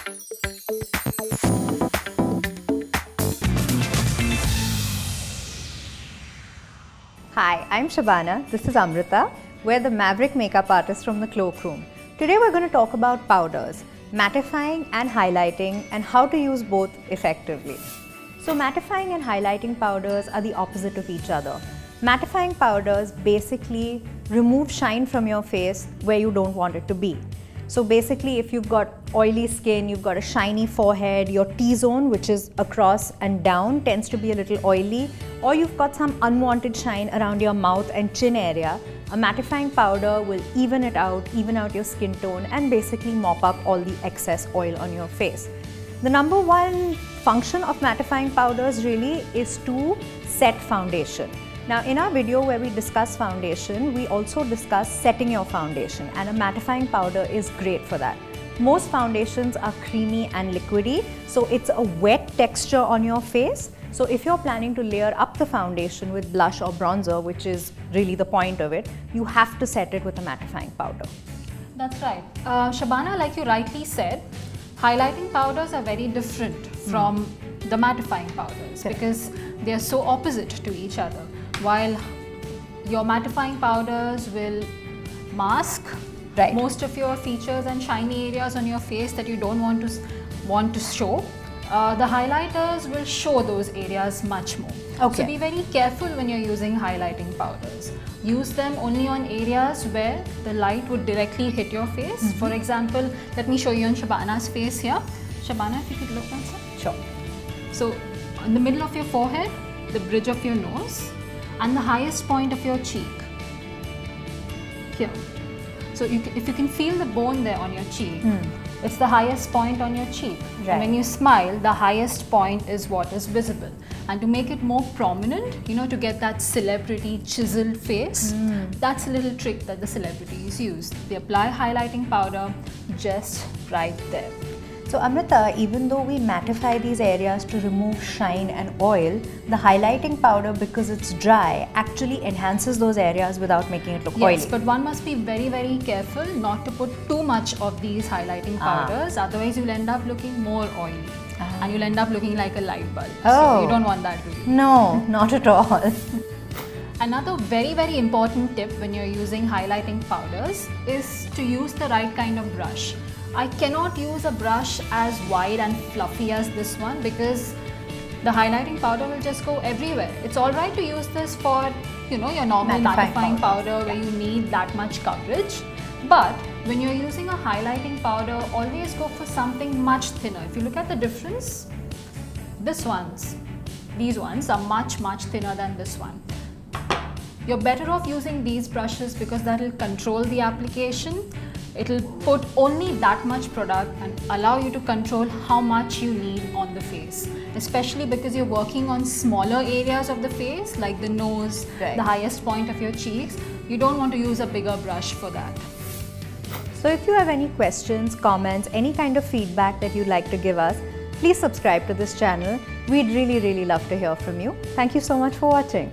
Hi, I'm Shabana. This is Amrita. We're the Maverick makeup artists from the Cloakroom. Today we're going to talk about powders, mattifying and highlighting, and how to use both effectively. So mattifying and highlighting powders are the opposite of each other. Mattifying powders basically remove shine from your face where you don't want it to be. So basically, if you've got oily skin, you've got a shiny forehead, your T-zone, which is across and down, tends to be a little oily, or you've got some unwanted shine around your mouth and chin area, a mattifying powder will even out your skin tone, and basically mop up all the excess oil on your face. The number one function of mattifying powders really is to set foundation. Now in our video where we discuss foundation, we also discuss setting your foundation, and a mattifying powder is great for that. Most foundations are creamy and liquidy, so it's a wet texture on your face. So if you're planning to layer up the foundation with blush or bronzer, which is really the point of it, you have to set it with a mattifying powder. That's right. Shabana, like you rightly said, highlighting powders are very different from the mattifying powders because they are so opposite to each other. While your mattifying powders will mask most of your features and shiny areas on your face that you don't want to show, the highlighters will show those areas much more. So be very careful when you're using highlighting powders. Use them only on areas where the light would directly hit your face. For example, let me show you on Shabana's face here. Shabana, if you could look once. Sure. So in the middle of your forehead, the bridge of your nose, and the highest point of your cheek here. So if you can feel the bone there on your cheek, it's the highest point on your cheek. And when you smile, the highest point is what is visible. And to make it more prominent, you know, to get that celebrity chiseled face, that's a little trick that the celebrities use. They apply highlighting powder just right there. So Amrita, even though we mattify these areas to remove shine and oil, the highlighting powder, because it's dry, actually enhances those areas without making it look oily. Yes, but one must be very, very careful not to put too much of these highlighting powders, otherwise you'll end up looking more oily and you'll end up looking like a light bulb. So you don't want that really. No, not at all. Another very, very important tip when you're using highlighting powders is to use the right kind of brush. I cannot use a brush as wide and fluffy as this one because the highlighting powder will just go everywhere. It's alright to use this for, you know, your normal mattifying powder where you need that much coverage. But when you're using a highlighting powder, always go for something much thinner. If you look at the difference, these ones are much, much thinner than this one. You're better off using these brushes because that will control the application. It'll put only that much product and allow you to control how much you need on the face, especially because you're working on smaller areas of the face like the nose, the highest point of your cheeks. You don't want to use a bigger brush for that. So if you have any questions, comments, any kind of feedback that you'd like to give us, please subscribe to this channel. We'd really, really love to hear from you. Thank you so much for watching.